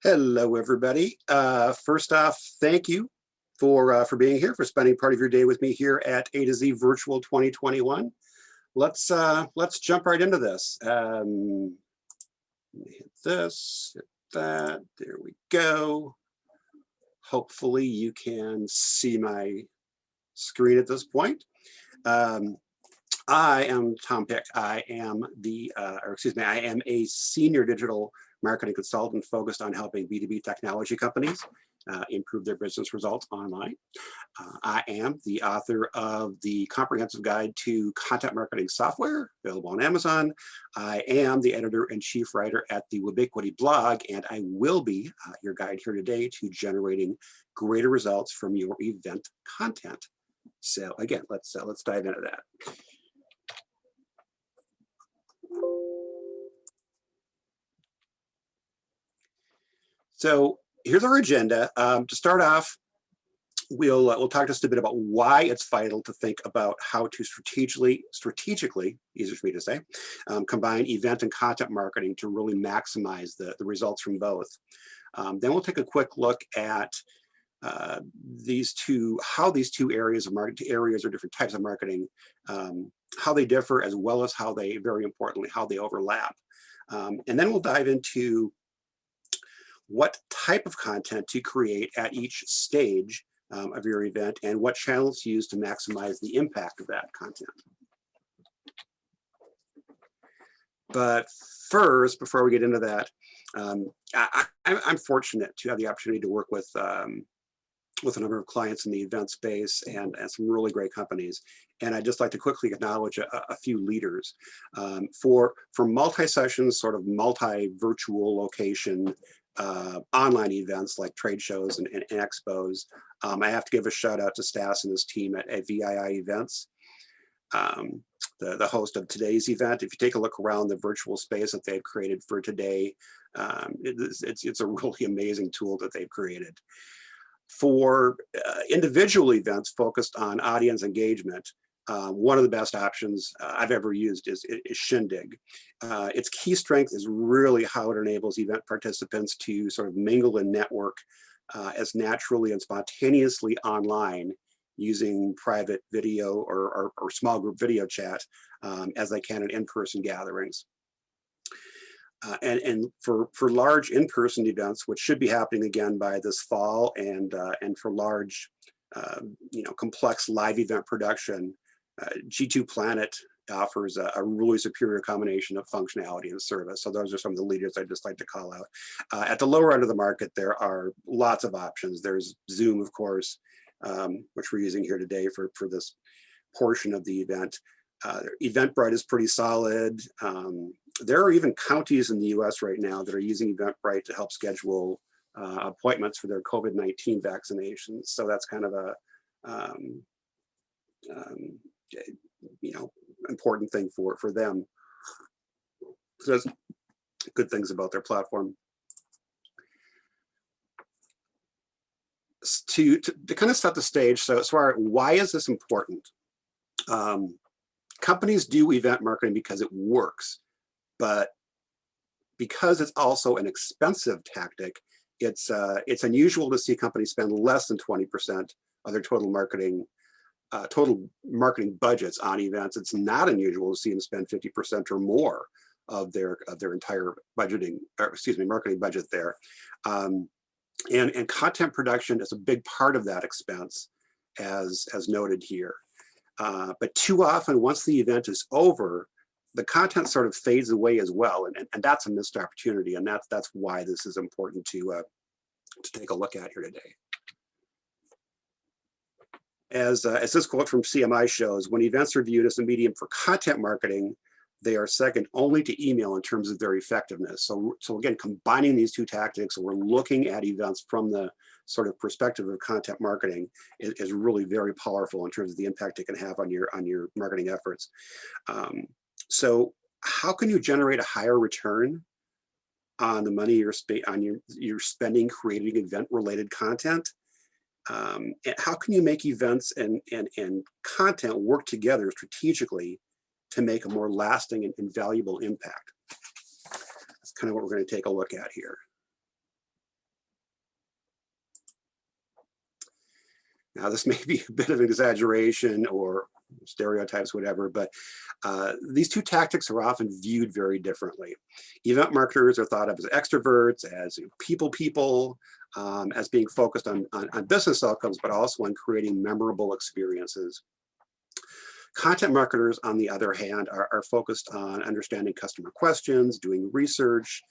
Hello, everybody. First off, thank you for being here, for spending part of your day with me here at A2Z Virtual 2021. Let's jump right into this. Let me hit this, hit that. There we go. Hopefully, you can see my screen at this point. I am Tom Pick. I am I am a senior digital marketing consultant focused on helping B2B technology companies improve their business results online. I am the author of the Comprehensive Guide to Content Marketing Software, available on Amazon. I am the editor-in-chief writer at the Webbiquity blog, and I will be your guide here today to generating greater results from your event content. So again, let's dive into that. So here's our agenda. To start off, we'll talk just a bit about why it's vital to think about how to strategically, easier for me to say, combine event and content marketing to really maximize the results from both. Then we'll take a quick look at how these two areas of marketing, or different types of marketing, how they differ, as well as how they, very importantly, how they overlap. And then we'll dive into what type of content to create at each stage of your event, and what channels to use to maximize the impact of that content. But first, before we get into that, I'm fortunate to have the opportunity to work with a number of clients in the event space and some really great companies. And I'd just like to quickly acknowledge a few leaders. For multi-session, sort of multi-virtual location online events like trade shows and expos, I have to give a shout out to Stas and his team at VII Events, the host of today's event. If you take a look around the virtual space that they've created for today, it's a really amazing tool that they've created. For individual events focused on audience engagement, one of the best options I've ever used is Shindig. Its key strength is really how it enables event participants to sort of mingle and network as naturally and spontaneously online, using private video or small group video chat as they can at in-person gatherings. And for large in-person events, which should be happening again by this fall, and for large, complex live event production, G2 Planet offers a really superior combination of functionality and service. So those are some of the leaders I'd just like to call out. At the lower end of the market, there are lots of options. There's Zoom, of course, which we're using here today for this portion of the event. Eventbrite is pretty solid. There are even counties in the US right now that are using Eventbrite to help schedule appointments for their COVID-19 vaccinations. So that's kind of a important thing for them. So there's good things about their platform. To kind of set the stage, so why is this important? Companies do event marketing because it works, but because it's also an expensive tactic, it's unusual to see companies spend less than 20% of their total marketing budgets on events. It's not unusual to see them spend 50% or more of their entire marketing budget there. And content production is a big part of that expense, as noted here. But too often, once the event is over, the content sort of fades away as well, and that's a missed opportunity, and that's why this is important to take a look at here today. As this quote from CMI shows, when events are viewed as a medium for content marketing, they are second only to email in terms of their effectiveness. So again, combining these two tactics, we're looking at events from the sort of perspective of content marketing is really very powerful in terms of the impact it can have on your marketing efforts. So how can you generate a higher return on the money you're spending creating event-related content? And how can you make events and content work together strategically to make a more lasting and valuable impact? That's kind of what we're going to take a look at here. Now, this may be a bit of an exaggeration or stereotypes, whatever, but these two tactics are often viewed very differently. Event marketers are thought of as extroverts, as people, as being focused on business outcomes, but also on creating memorable experiences. Content marketers, on the other hand, are focused on understanding customer questions, doing research,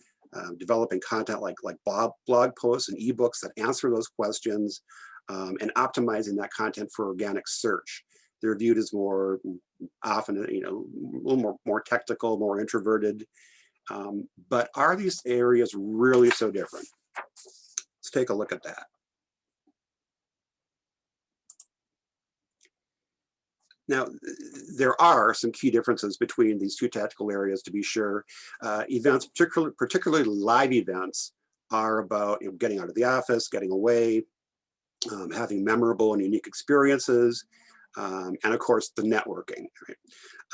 developing content like blog posts and ebooks that answer those questions, and optimizing that content for organic search. They're viewed as more often, a little more technical, more introverted. But are these areas really so different? Let's take a look at that. Now, there are some key differences between these two tactical areas, to be sure. Events, particularly live events, are about getting out of the office, getting away, having memorable and unique experiences, and of course, the networking. Right?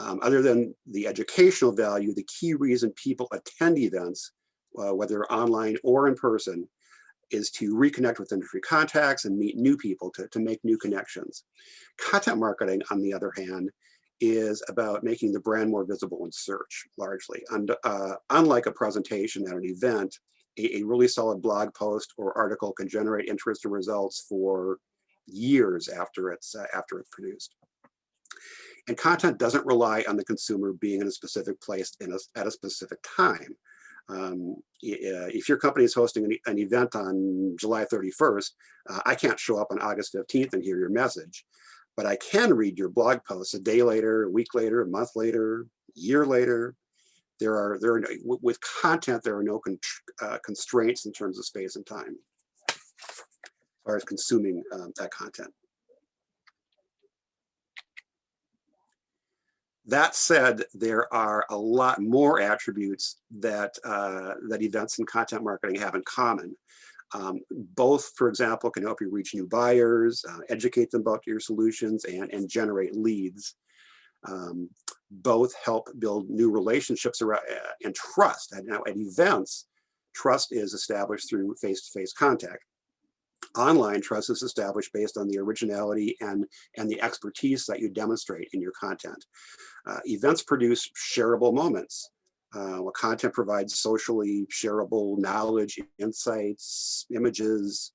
Other than the educational value, the key reason people attend events, whether online or in person, is to reconnect with industry contacts and meet new people to make new connections. Content marketing, on the other hand, is about making the brand more visible in search, largely. And unlike a presentation at an event, a really solid blog post or article can generate interest and results for years after it's produced. And content doesn't rely on the consumer being in a specific place at a specific time. If your company is hosting an event on July 31st, I can't show up on August 15th and hear your message, but I can read your blog posts a day later, a week later, a month later, a year later. With content, there are no constraints in terms of space and time as far as consuming that content. That said, there are a lot more attributes that events and content marketing have in common. Both, for example, can help you reach new buyers, educate them about your solutions, and generate leads. Both help build new relationships around, and trust. And now at events, trust is established through face-to-face contact. Online trust is established based on the originality and the expertise that you demonstrate in your content. Events produce shareable moments. While content provides socially shareable knowledge, insights, images,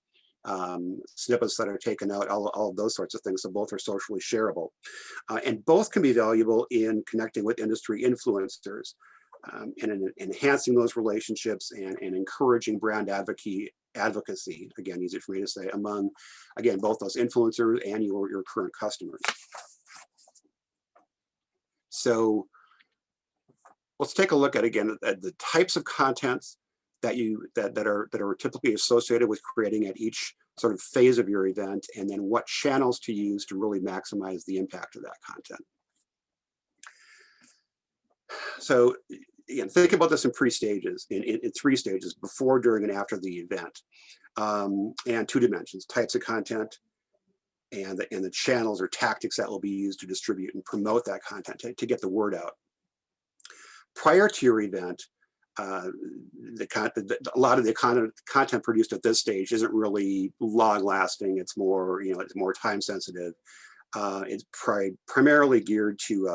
snippets that are taken out, all of those sorts of things. So both are socially shareable. And both can be valuable in connecting with industry influencers and in enhancing those relationships and encouraging brand advocacy, again, easy for me to say, among, again, both those influencers and your current customers. So let's take a look at, again, at the types of contents that are typically associated with creating at each sort of phase of your event, and then what channels to use to really maximize the impact of that content. So again, think about this in pre-stages, in 3 stages: before, during, and after the event, and 2 dimensions: types of content and the channels or tactics that will be used to distribute and promote that content to get the word out. Prior to your event, a lot of the content produced at this stage isn't really long-lasting. It's more, it's more time-sensitive. It's primarily geared to,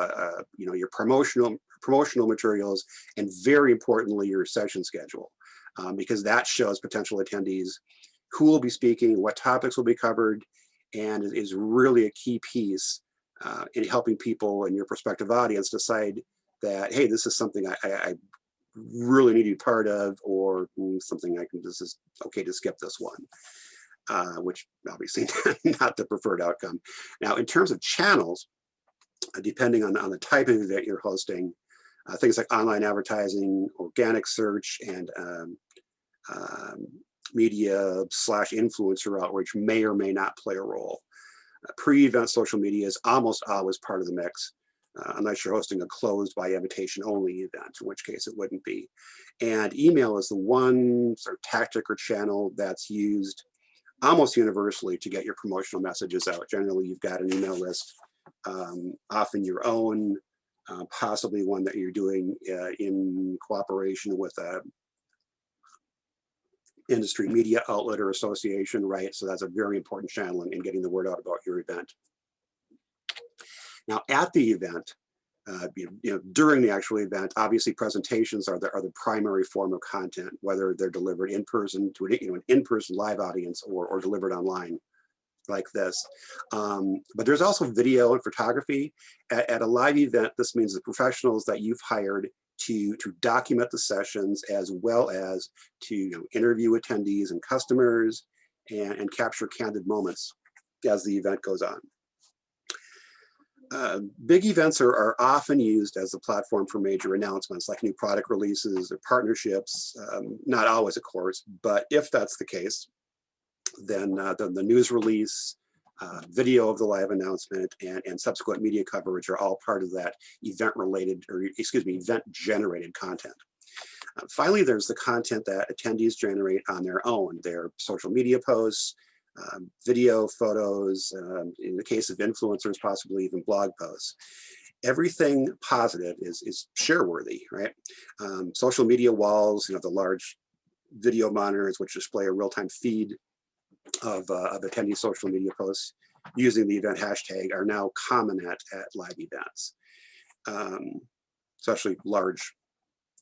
your promotional materials, and very importantly, your session schedule, because that shows potential attendees who will be speaking, what topics will be covered, and it is really a key piece in helping people in your prospective audience decide that, hey, this is something I really need to be part of, or something this is okay to skip this one, which obviously not the preferred outcome. Now, in terms of channels, depending on the type of event you're hosting, things like online advertising, organic search, and media/influencer outreach may or may not play a role. Pre-event social media is almost always part of the mix, unless you're hosting a closed by invitation only event, in which case it wouldn't be. And email is the one sort of tactic or channel that's used almost universally to get your promotional messages out. Generally, you've got an email list, often your own, possibly one that you're doing in cooperation with industry media outlet or association, right? So that's a very important channel in getting the word out about your event. Now, at the event, during the actual event, obviously presentations are the primary form of content, whether they're delivered in person to an in-person live audience or delivered online like this. But there's also video and photography. At a live event, this means the professionals that you've hired to document the sessions, as well as to interview attendees and customers and capture candid moments as the event goes on. Big events are often used as the platform for major announcements like new product releases or partnerships. Not always, of course, but if that's the case, then the news release, video of the live announcement, and subsequent media coverage are all part of that event-generated content. Finally, there's the content that attendees generate on their own, their social media posts, video, photos, in the case of influencers, possibly even blog posts. Everything positive is share-worthy, right? Social media walls, the large video monitors which display a real-time feed of attendee social media posts using the event hashtag are now common at live events, especially large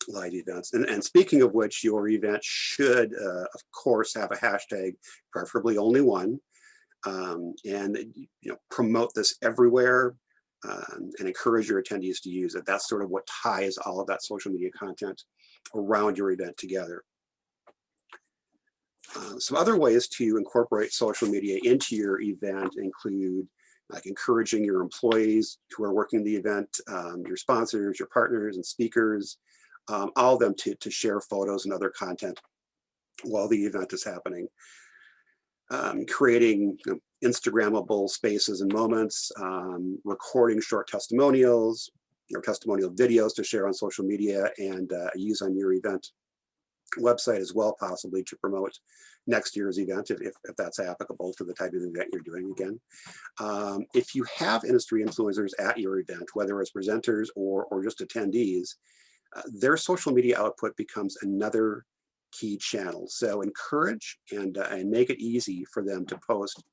live events. And speaking of which, your event should, of course, have a hashtag, preferably only one, and promote this everywhere and encourage your attendees to use it. That's sort of what ties all of that social media content around your event together. Some other ways to incorporate social media into your event include like encouraging your employees who are working the event, your sponsors, your partners and speakers, all of them to share photos and other content while the event is happening. Creating Instagrammable spaces and moments, recording short testimonials or testimonial videos to share on social media and use on your event website as well, possibly to promote next year's event if that's applicable to the type of event you're doing again. If you have industry influencers at your event, whether as presenters or just attendees, their social media output becomes another key channel. So encourage and make it easy for them to post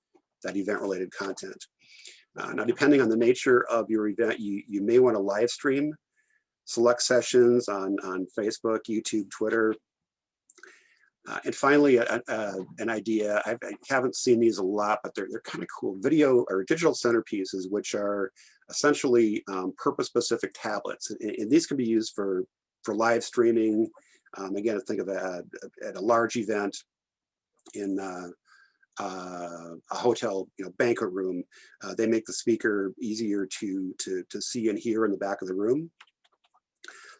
that event-related content. Now, depending on the nature of your event, you may want to live stream select sessions on Facebook, YouTube, Twitter. And finally, an idea, I haven't seen these a lot, but they're kind of cool, video or digital centerpieces, which are essentially purpose-specific tablets. And these can be used for live streaming. Again, think of at a large event in a hotel, banquet room. They make the speaker easier to see and hear in the back of the room.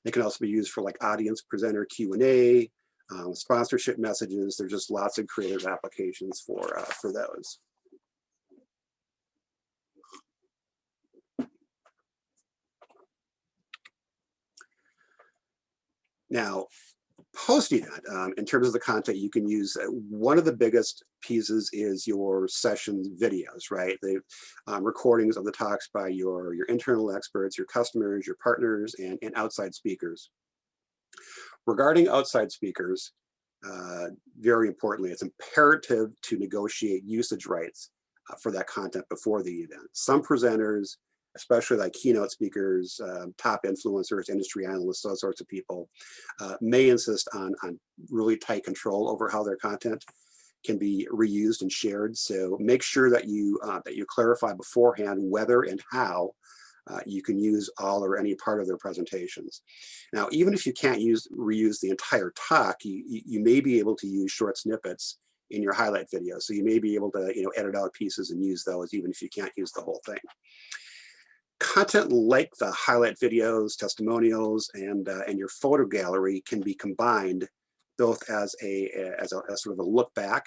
They can also be used for like audience presenter Q&A, sponsorship messages. There's just lots of creative applications for those. Now, post-event, in terms of the content you can use, one of the biggest pieces is your sessions videos, right? The recordings of the talks by your internal experts, your customers, your partners, and outside speakers. Regarding outside speakers, very importantly, it's imperative to negotiate usage rights for that content before the event. Some presenters, especially like keynote speakers, top influencers, industry analysts, those sorts of people, may insist on really tight control over how their content can be reused and shared. So make sure that you clarify beforehand whether and how you can use all or any part of their presentations. Now, even if you can't reuse the entire talk, you may be able to use short snippets in your highlight video. So you may be able to edit out pieces and use those even if you can't use the whole thing. Content like the highlight videos, testimonials, and your photo gallery can be combined both as sort of a look back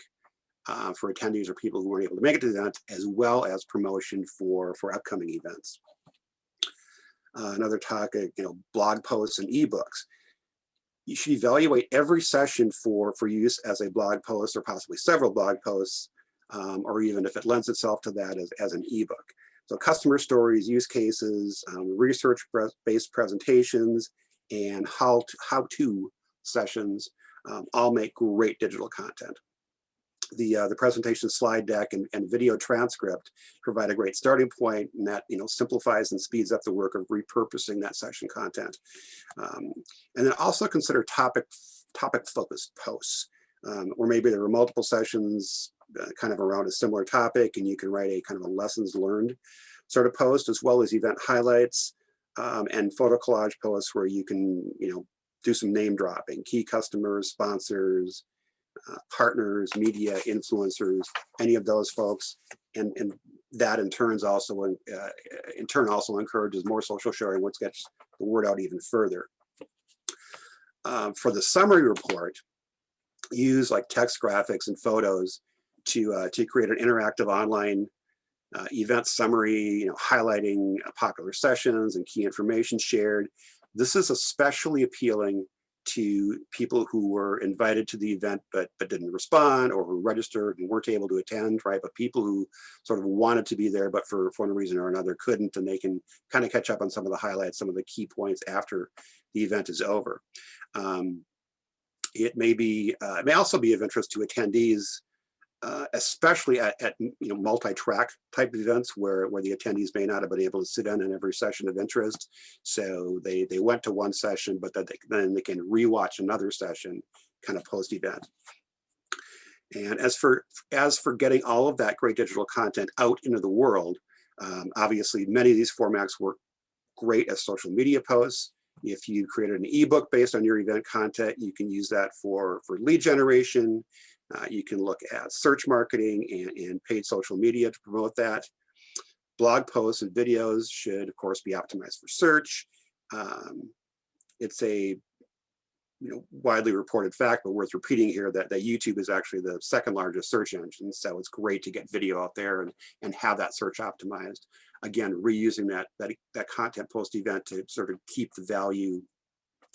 for attendees or people who weren't able to make it to the event, as well as promotion for upcoming events. Another talk, blog posts and ebooks. You should evaluate every session for use as a blog post or possibly several blog posts, or even if it lends itself to that as an ebook. So customer stories, use cases, research-based presentations, and how-to sessions all make great digital content. The presentation slide deck and video transcript provide a great starting point, and that simplifies and speeds up the work of repurposing that session content. And then also consider topic focused posts, or maybe there are multiple sessions kind of around a similar topic, and you can write a kind of a lessons learned sort of post, as well as event highlights and photo collage posts where you can do some name dropping, key customers, sponsors, partners, media, influencers, any of those folks, and that in turn also encourages more social sharing, which gets the word out even further. For the summary report, use like text graphics and photos to create an interactive online event summary, highlighting popular sessions and key information shared. This is especially appealing to people who were invited to the event but didn't respond, or who registered and weren't able to attend, right? But people who sort of wanted to be there but for one reason or another couldn't, and they can kind of catch up on some of the highlights, some of the key points after the event is over. It may also be of interest to attendees, especially at multi-track type events where the attendees may not have been able to sit in on every session of interest. So they went to one session, but then they can rewatch another session kind of post-event. And as for getting all of that great digital content out into the world, obviously many of these formats work great as social media posts. If you created an ebook based on your event content, you can use that for lead generation. You can look at search marketing and paid social media to promote that. Blog posts and videos should, of course, be optimized for search. It's a widely reported fact, but worth repeating here, that YouTube is actually the second largest search engine. So it's great to get video out there and have that search optimized. Again, reusing that content post-event to sort of keep the value,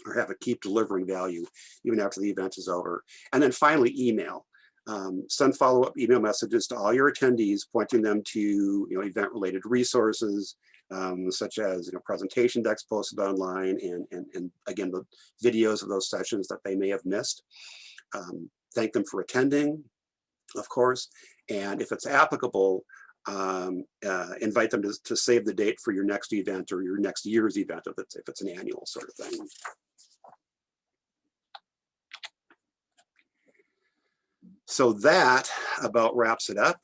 or have it keep delivering value even after the event is over. And then finally, email. Send follow-up email messages to all your attendees, pointing them to event-related resources, such as presentation decks posted online, and again, the videos of those sessions that they may have missed. Thank them for attending, of course, and if it's applicable, invite them to save the date for your next event or your next year's event if it's an annual sort of thing. So that about wraps it up.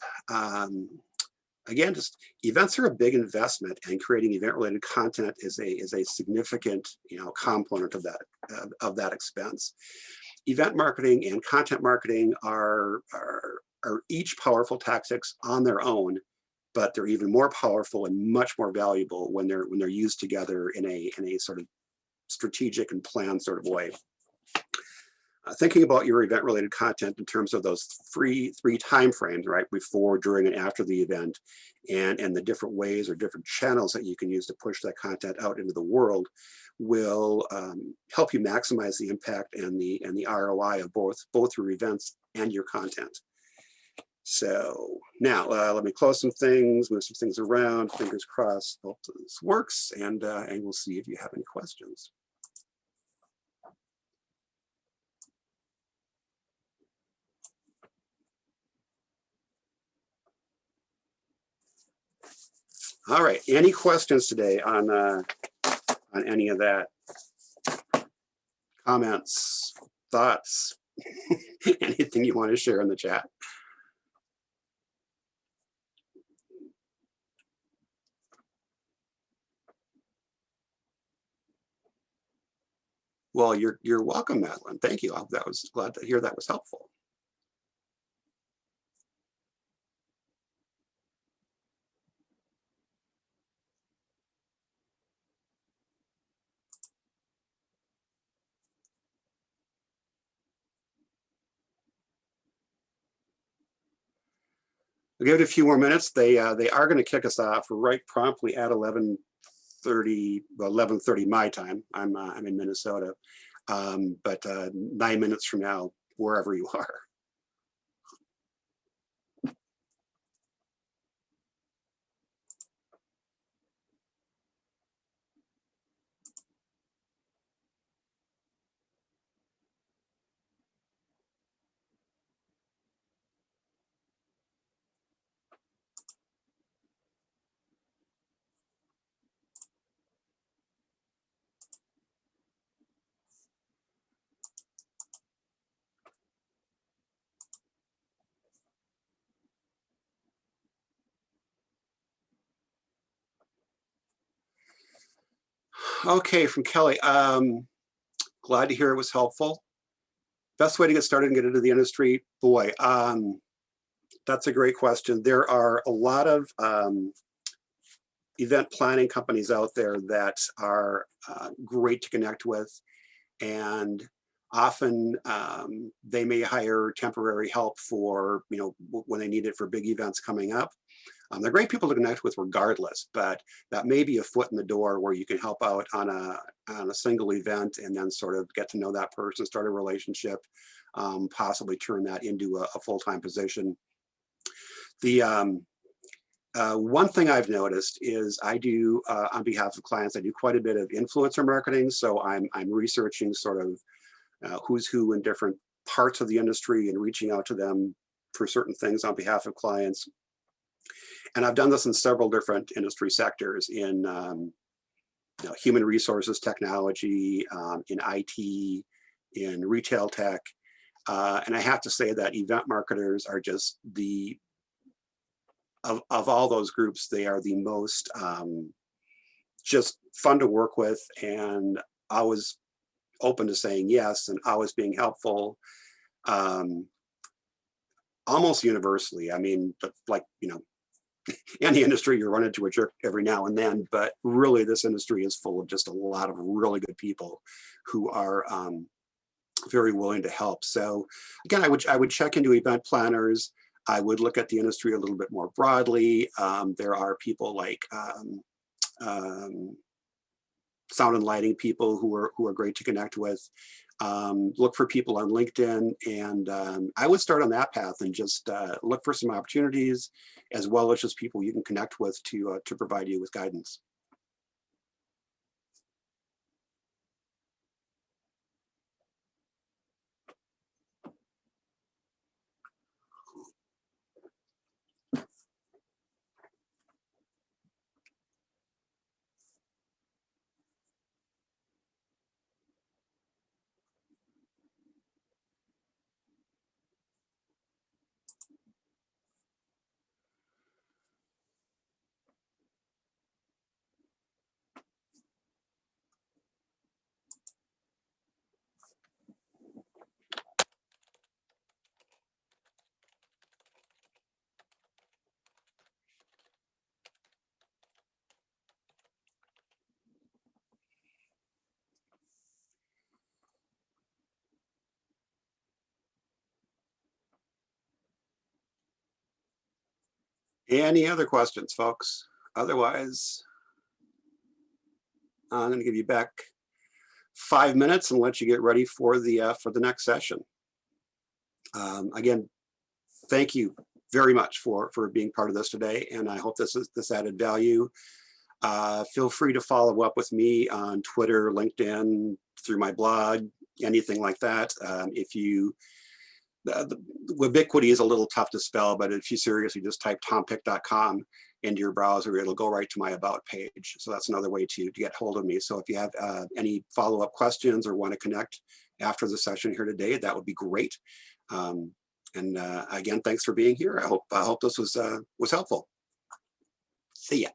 Again, just events are a big investment, and creating event-related content is a significant component of that expense. Event marketing and content marketing are each powerful tactics on their own, but they're even more powerful and much more valuable when they're used together in a sort of strategic and planned sort of way. Thinking about your event-related content in terms of those three time frames, right, before, during, and after the event, and the different ways or different channels that you can use to push that content out into the world, will help you maximize the impact and the ROI of both your events and your content. So now let me close some things, move some things around. Fingers crossed, hope this works, and we'll see if you have any questions. All right, any questions today on any of that? Comments, thoughts, anything you want to share in the chat? Well, you're welcome, Madeline. Thank you. That was glad to hear that was helpful. I'll give it a few more minutes. They are going to kick us off right promptly at 11:30, well, 11:30 my time. I'm in Minnesota, but 9 minutes from now, wherever you are. Okay, from Kelly. Glad to hear it was helpful. Best way to get started and get into the industry? Boy, that's a great question. There are a lot of event planning companies out there that are great to connect with, and often they may hire temporary help for, when they need it for big events coming up. They're great people to connect with regardless, but that may be a foot in the door where you can help out on a single event and then sort of get to know that person, start a relationship, possibly turn that into a full-time position. The one thing I've noticed is I do, on behalf of clients, I do quite a bit of influencer marketing. So I'm researching sort of who's who in different parts of the industry and reaching out to them for certain things on behalf of clients. And I've done this in several different industry sectors, in human resources technology, in IT, in retail tech. And I have to say that event marketers are just of all those groups, they are the most just fun to work with, and always open to saying yes and always being helpful. Almost universally. I mean, like, in the industry, you run into a jerk every now and then, but really this industry is full of just a lot of really good people who are very willing to help. So again, I would check into event planners. I would look at the industry a little bit more broadly. There are people like sound and lighting people who are great to connect with. Look for people on LinkedIn, and I would start on that path and just look for some opportunities, as well as just people you can connect with to provide you with guidance. Any other questions, folks? Otherwise, I'm going to give you back 5 minutes and let you get ready for the next session. Again, thank you very much for being part of this today, and I hope this added value. Feel free to follow up with me on Twitter, LinkedIn, through my blog, anything like that. The Webbiquity is a little tough to spell, but if you seriously just type tompick.com into your browser, it'll go right to my about page. So that's another way to get hold of me. So if you have any follow-up questions or want to connect after the session here today, that would be great. Again, thanks for being here. I hope this was helpful. See ya.